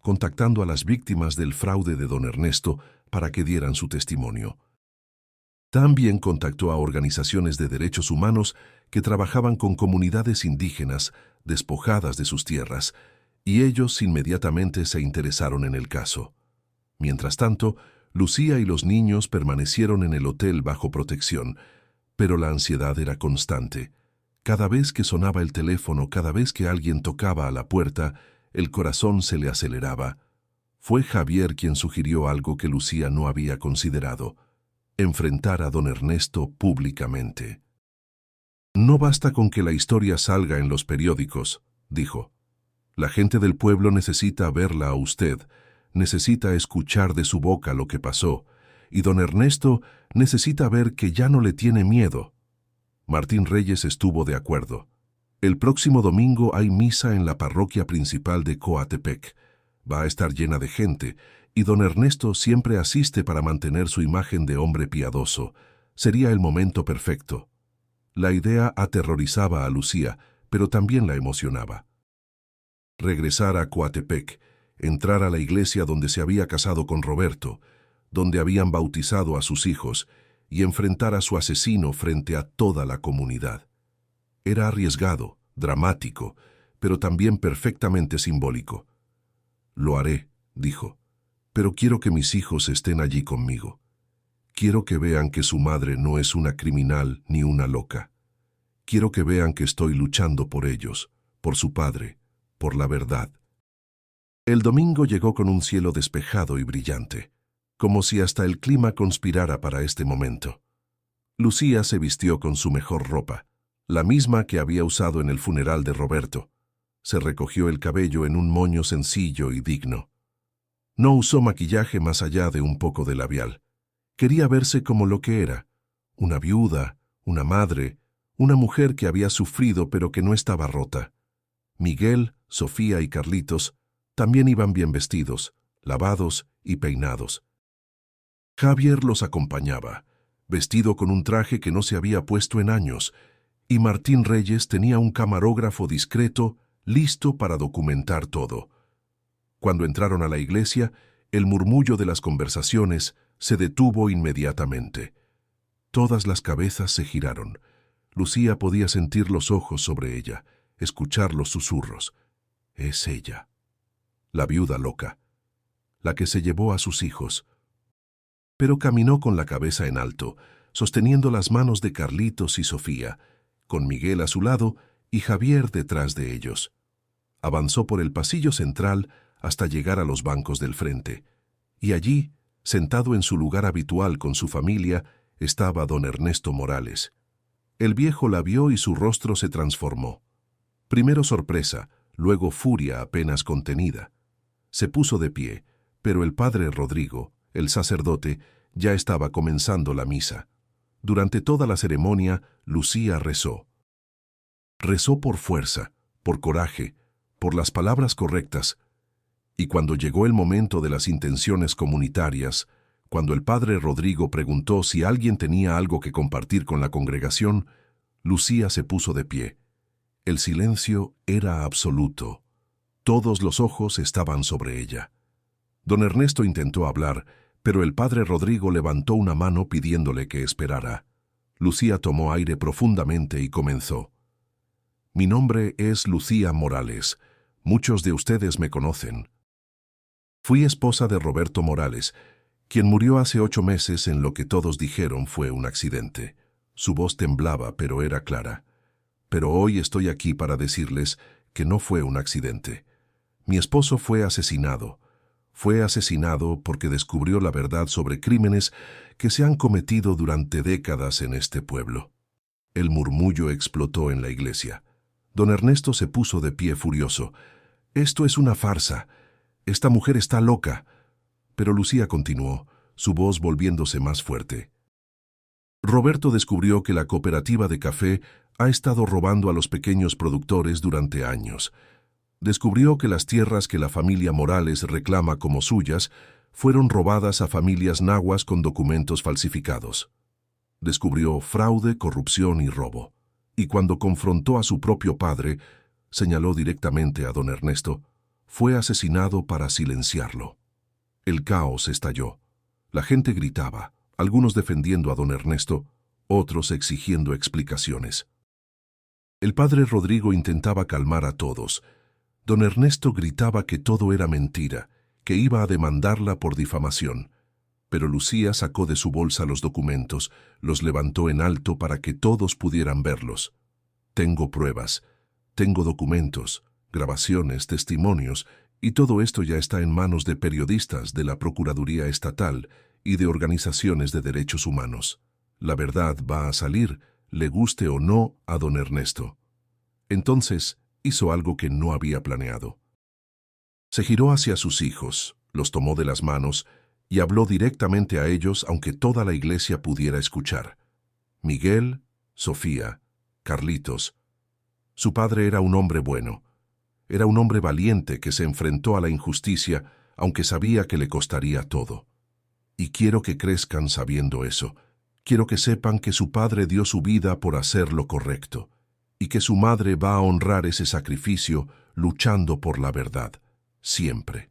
contactando a las víctimas del fraude de don Ernesto para que dieran su testimonio. También contactó a organizaciones de derechos humanos que trabajaban con comunidades indígenas despojadas de sus tierras, y ellos inmediatamente se interesaron en el caso. Mientras tanto, Lucía y los niños permanecieron en el hotel bajo protección, pero la ansiedad era constante. Cada vez que sonaba el teléfono, cada vez que alguien tocaba a la puerta, el corazón se le aceleraba. Fue Javier quien sugirió algo que Lucía no había considerado: enfrentar a don Ernesto públicamente. «No basta con que la historia salga en los periódicos», dijo. «La gente del pueblo necesita verla a usted, necesita escuchar de su boca lo que pasó, y don Ernesto necesita ver que ya no le tiene miedo». Martín Reyes estuvo de acuerdo. «El próximo domingo hay misa en la parroquia principal de Coatepec. Va a estar llena de gente, y don Ernesto siempre asiste para mantener su imagen de hombre piadoso. Sería el momento perfecto». La idea aterrorizaba a Lucía, pero también la emocionaba. Regresar a Coatepec, entrar a la iglesia donde se había casado con Roberto, donde habían bautizado a sus hijos, y enfrentar a su asesino frente a toda la comunidad. Era arriesgado, dramático, pero también perfectamente simbólico. «Lo haré», dijo, «pero quiero que mis hijos estén allí conmigo. Quiero que vean que su madre no es una criminal ni una loca. Quiero que vean que estoy luchando por ellos, por su padre, por la verdad». El domingo llegó con un cielo despejado y brillante, como si hasta el clima conspirara para este momento. Lucía se vistió con su mejor ropa, la misma que había usado en el funeral de Roberto. Se recogió el cabello en un moño sencillo y digno. No usó maquillaje más allá de un poco de labial. Quería verse como lo que era: una viuda, una madre, Una mujer que había sufrido pero que no estaba rota. Miguel, Sofía y Carlitos también iban bien vestidos, lavados y peinados. Javier los acompañaba, vestido con un traje que no se había puesto en años, y Martín Reyes tenía un camarógrafo discreto, listo para documentar todo. Cuando entraron a la iglesia, el murmullo de las conversaciones se detuvo inmediatamente. Todas las cabezas se giraron. Lucía podía sentir los ojos sobre ella, escuchar los susurros. Es ella, la viuda loca, la que se llevó a sus hijos. Pero caminó con la cabeza en alto, sosteniendo las manos de Carlitos y Sofía, con Miguel a su lado y Javier detrás de ellos. Avanzó por el pasillo central hasta llegar a los bancos del frente, y allí, sentado en su lugar habitual con su familia, estaba don Ernesto Morales. El viejo la vio y su rostro se transformó. Primero sorpresa, luego furia apenas contenida. Se puso de pie, pero el padre Rodrigo, el sacerdote, ya estaba comenzando la misa. Durante toda la ceremonia, Lucía rezó. Rezó por fuerza, por coraje, por las palabras correctas, y cuando llegó el momento de las intenciones comunitarias, cuando el padre Rodrigo preguntó si alguien tenía algo que compartir con la congregación, Lucía se puso de pie. El silencio era absoluto. Todos los ojos estaban sobre ella. Don Ernesto intentó hablar, pero el padre Rodrigo levantó una mano pidiéndole que esperara. Lucía tomó aire profundamente y comenzó. Mi nombre es Lucía Morales. Muchos de ustedes me conocen. Fui esposa de Roberto Morales, quien murió hace 8 meses en lo que todos dijeron fue un accidente. Su voz temblaba, pero era clara. Pero hoy estoy aquí para decirles que no fue un accidente. Mi esposo fue asesinado. Fue asesinado porque descubrió la verdad sobre crímenes que se han cometido durante décadas en este pueblo. El murmullo explotó en la iglesia. Don Ernesto se puso de pie furioso. Esto es una farsa. Esta mujer está loca. Pero Lucía continuó, su voz volviéndose más fuerte. Roberto descubrió que la cooperativa de café ha estado robando a los pequeños productores durante años. Descubrió que las tierras que la familia Morales reclama como suyas fueron robadas a familias nahuas con documentos falsificados. Descubrió fraude, corrupción y robo. Y cuando confrontó a su propio padre, señaló directamente a don Ernesto, fue asesinado para silenciarlo. El caos estalló. La gente gritaba, algunos defendiendo a don Ernesto, otros exigiendo explicaciones. El padre Rodrigo intentaba calmar a todos. Don Ernesto gritaba que todo era mentira, que iba a demandarla por difamación. Pero Lucía sacó de su bolsa los documentos, los levantó en alto para que todos pudieran verlos. Tengo pruebas, tengo documentos, grabaciones, testimonios, y todo esto ya está en manos de periodistas de la Procuraduría Estatal y de organizaciones de derechos humanos. La verdad va a salir, le guste o no a don Ernesto. Entonces hizo algo que no había planeado. Se giró hacia sus hijos, los tomó de las manos y habló directamente a ellos aunque toda la iglesia pudiera escuchar. Miguel, Sofía, Carlitos. Su padre era un hombre bueno. Era un hombre valiente que se enfrentó a la injusticia aunque sabía que le costaría todo. Y quiero que crezcan sabiendo eso. Quiero que sepan que su padre dio su vida por hacer lo correcto y que su madre va a honrar ese sacrificio luchando por la verdad, siempre.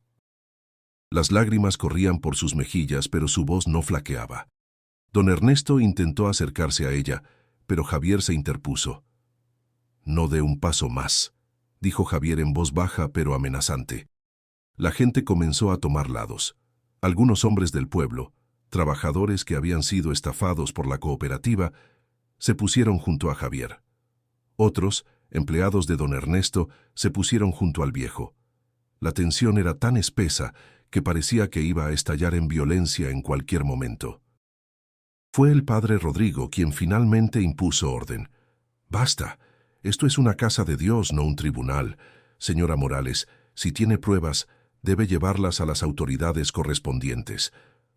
Las lágrimas corrían por sus mejillas, pero su voz no flaqueaba. Don Ernesto intentó acercarse a ella, pero Javier se interpuso. No dé un paso más, dijo Javier en voz baja pero amenazante. La gente comenzó a tomar lados. Algunos hombres del pueblo, trabajadores que habían sido estafados por la cooperativa, se pusieron junto a Javier. Otros, empleados de don Ernesto, se pusieron junto al viejo. La tensión era tan espesa que parecía que iba a estallar en violencia en cualquier momento. Fue el padre Rodrigo quien finalmente impuso orden. «Basta, esto es una casa de Dios, no un tribunal. Señora Morales, si tiene pruebas, debe llevarlas a las autoridades correspondientes.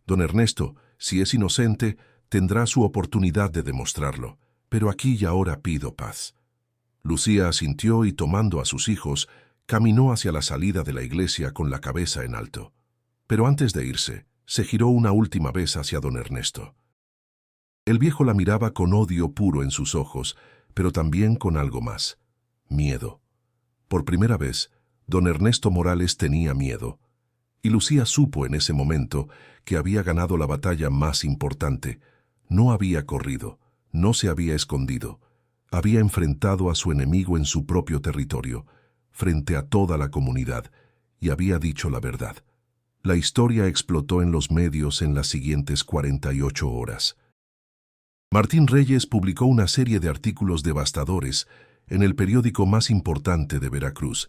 Don Ernesto, si es inocente, tendrá su oportunidad de demostrarlo. pero aquí y ahora pido paz. Lucía asintió y, tomando a sus hijos, caminó hacia la salida de la iglesia con la cabeza en alto. Pero antes de irse, se giró una última vez hacia don Ernesto. El viejo la miraba con odio puro en sus ojos, pero también con algo más: miedo. Por primera vez, don Ernesto Morales tenía miedo, y Lucía supo en ese momento que había ganado la batalla más importante. No había corrido, no se había escondido, había enfrentado a su enemigo en su propio territorio, frente a toda la comunidad, y había dicho la verdad. La historia explotó en los medios en las siguientes 48 horas. Martín Reyes publicó una serie de artículos devastadores en el periódico más importante de Veracruz,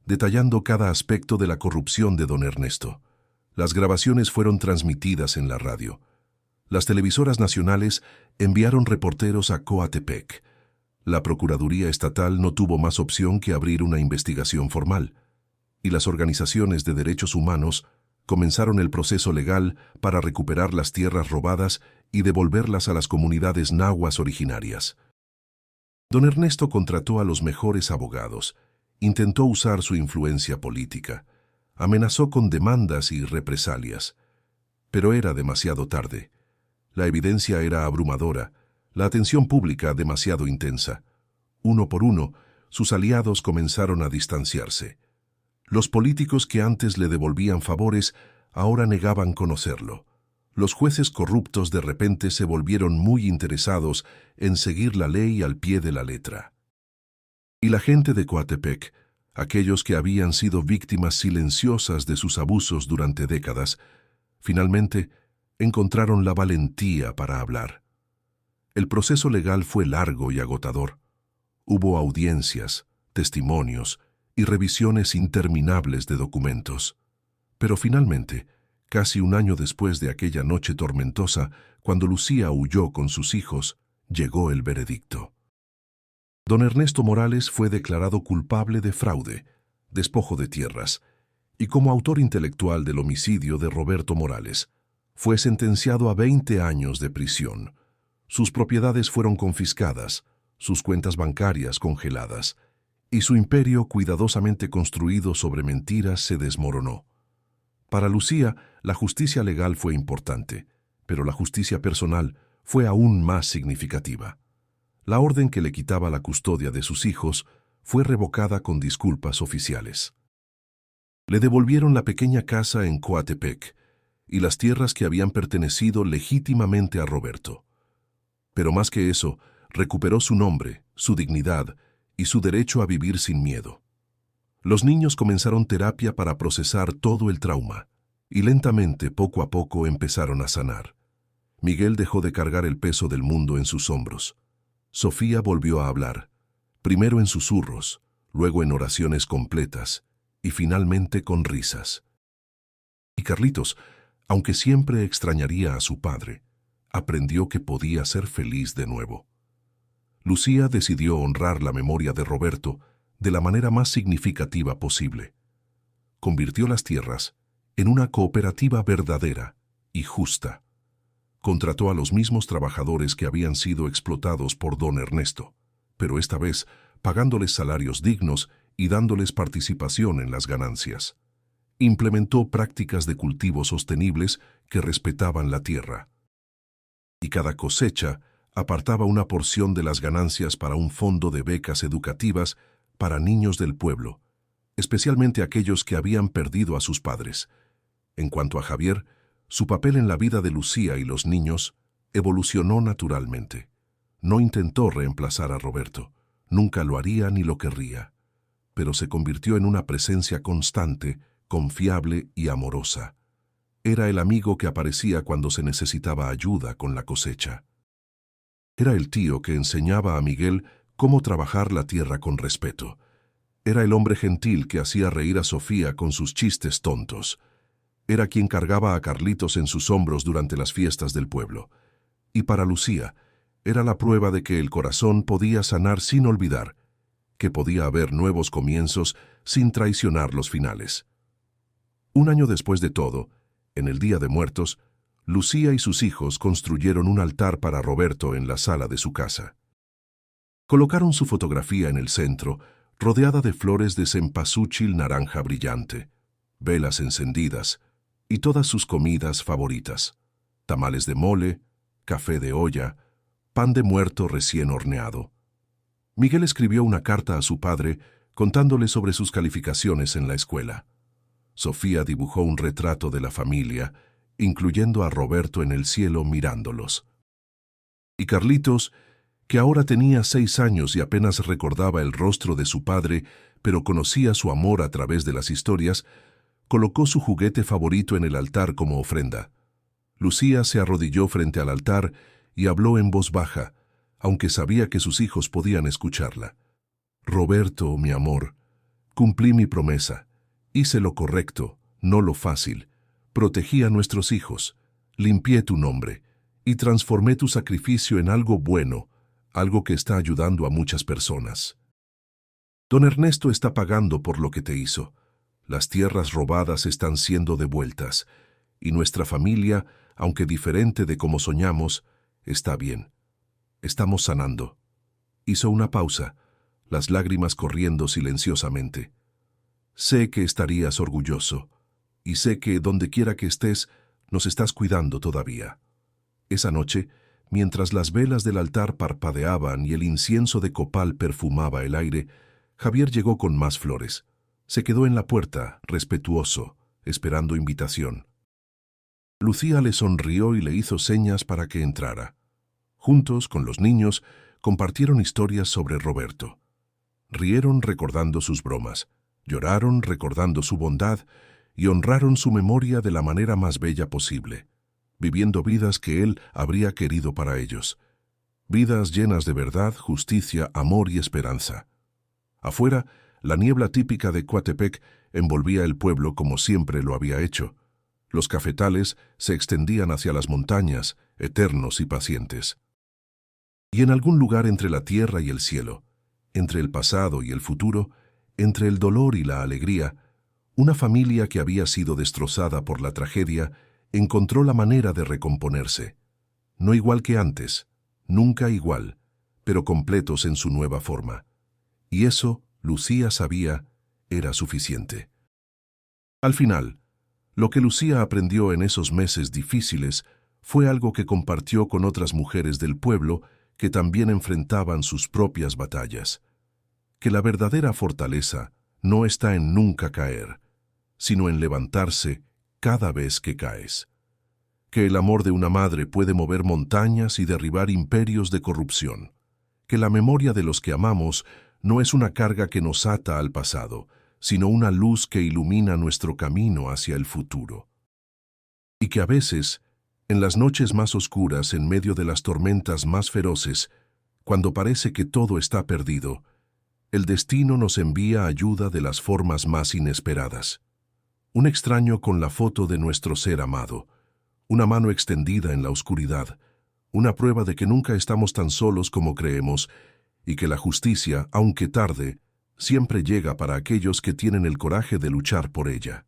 detallando cada aspecto de la corrupción de don Ernesto. Las grabaciones fueron transmitidas en la radio. Las televisoras nacionales enviaron reporteros a Coatepec. La Procuraduría Estatal no tuvo más opción que abrir una investigación formal, y las organizaciones de derechos humanos comenzaron el proceso legal para recuperar las tierras robadas y devolverlas a las comunidades nahuas originarias. Don Ernesto contrató a los mejores abogados, intentó usar su influencia política, amenazó con demandas y represalias, pero era demasiado tarde. La evidencia era abrumadora, la atención pública demasiado intensa. Uno por uno, sus aliados comenzaron a distanciarse. Los políticos que antes le devolvían favores ahora negaban conocerlo. Los jueces corruptos de repente se volvieron muy interesados en seguir la ley al pie de la letra. Y la gente de Coatepec, aquellos que habían sido víctimas silenciosas de sus abusos durante décadas, finalmente encontraron la valentía para hablar. El proceso legal fue largo y agotador. Hubo audiencias, testimonios y revisiones interminables de documentos. Pero finalmente, casi un año después de aquella noche tormentosa, cuando Lucía huyó con sus hijos, llegó el veredicto. Don Ernesto Morales fue declarado culpable de fraude, despojo de tierras, y como autor intelectual del homicidio de Roberto Morales, fue sentenciado a 20 años de prisión. Sus propiedades fueron confiscadas, sus cuentas bancarias congeladas, y su imperio cuidadosamente construido sobre mentiras se desmoronó. Para Lucía, la justicia legal fue importante, pero la justicia personal fue aún más significativa. La orden que le quitaba la custodia de sus hijos fue revocada con disculpas oficiales. Le devolvieron la pequeña casa en Coatepec y las tierras que habían pertenecido legítimamente a Roberto. Pero más que eso, recuperó su nombre, su dignidad y su derecho a vivir sin miedo. Los niños comenzaron terapia para procesar todo el trauma, y lentamente, poco a poco, empezaron a sanar. Miguel dejó de cargar el peso del mundo en sus hombros. Sofía volvió a hablar, primero en susurros, luego en oraciones completas, y finalmente con risas. Y Carlitos, aunque siempre extrañaría a su padre, aprendió que podía ser feliz de nuevo. Lucía decidió honrar la memoria de Roberto de la manera más significativa posible. Convirtió las tierras en una cooperativa verdadera y justa. Contrató a los mismos trabajadores que habían sido explotados por don Ernesto, pero esta vez pagándoles salarios dignos y dándoles participación en las ganancias. Implementó prácticas de cultivo sostenibles que respetaban la tierra. Y cada cosecha apartaba una porción de las ganancias para un fondo de becas educativas para niños del pueblo, especialmente aquellos que habían perdido a sus padres. En cuanto a Javier, su papel en la vida de Lucía y los niños evolucionó naturalmente. No intentó reemplazar a Roberto, nunca lo haría ni lo querría, pero se convirtió en una presencia constante, confiable y amorosa. Era el amigo que aparecía cuando se necesitaba ayuda con la cosecha. Era el tío que enseñaba a Miguel cómo trabajar la tierra con respeto. Era el hombre gentil que hacía reír a Sofía con sus chistes tontos. Era quien cargaba a Carlitos en sus hombros durante las fiestas del pueblo. Y para Lucía, era la prueba de que el corazón podía sanar sin olvidar, que podía haber nuevos comienzos sin traicionar los finales. Un año después de todo, en el Día de Muertos, Lucía y sus hijos construyeron un altar para Roberto en la sala de su casa. Colocaron su fotografía en el centro, rodeada de flores de cempasúchil naranja brillante, velas encendidas y todas sus comidas favoritas: tamales de mole, café de olla, pan de muerto recién horneado. Miguel escribió una carta a su padre contándole sobre sus calificaciones en la escuela. Sofía dibujó un retrato de la familia, incluyendo a Roberto en el cielo mirándolos. Y Carlitos, que ahora tenía 6 años y apenas recordaba el rostro de su padre, pero conocía su amor a través de las historias, colocó su juguete favorito en el altar como ofrenda. Lucía se arrodilló frente al altar y habló en voz baja, aunque sabía que sus hijos podían escucharla. Roberto, mi amor, cumplí mi promesa. Hice lo correcto, no lo fácil. Protegí a nuestros hijos, limpié tu nombre y transformé tu sacrificio en algo bueno, algo que está ayudando a muchas personas. Don Ernesto está pagando por lo que te hizo. Las tierras robadas están siendo devueltas y nuestra familia, aunque diferente de como soñamos, está bien. Estamos sanando. Hizo una pausa, las lágrimas corriendo silenciosamente. Sé que estarías orgulloso, y sé que donde quiera que estés, nos estás cuidando todavía. Esa noche, mientras las velas del altar parpadeaban y el incienso de copal perfumaba el aire, Javier llegó con más flores. Se quedó en la puerta, respetuoso, esperando invitación. Lucía le sonrió y le hizo señas para que entrara. Juntos, con los niños, compartieron historias sobre Roberto. Rieron recordando sus bromas, lloraron recordando su bondad y honraron su memoria de la manera más bella posible, viviendo vidas que él habría querido para ellos. Vidas llenas de verdad, justicia, amor y esperanza. Afuera, la niebla típica de Coatepec envolvía el pueblo como siempre lo había hecho. Los cafetales se extendían hacia las montañas, eternos y pacientes. Y en algún lugar entre la tierra y el cielo, entre el pasado y el futuro, entre el dolor y la alegría, una familia que había sido destrozada por la tragedia encontró la manera de recomponerse. No igual que antes, nunca igual, pero completos en su nueva forma. Y eso, Lucía sabía, era suficiente. Al final, lo que Lucía aprendió en esos meses difíciles fue algo que compartió con otras mujeres del pueblo que también enfrentaban sus propias batallas. Que la verdadera fortaleza no está en nunca caer, sino en levantarse cada vez que caes. Que el amor de una madre puede mover montañas y derribar imperios de corrupción. Que la memoria de los que amamos no es una carga que nos ata al pasado, sino una luz que ilumina nuestro camino hacia el futuro. Y que a veces, en las noches más oscuras, en medio de las tormentas más feroces, cuando parece que todo está perdido, el destino nos envía ayuda de las formas más inesperadas. Un extraño con la foto de nuestro ser amado, una mano extendida en la oscuridad, una prueba de que nunca estamos tan solos como creemos y que la justicia, aunque tarde, siempre llega para aquellos que tienen el coraje de luchar por ella.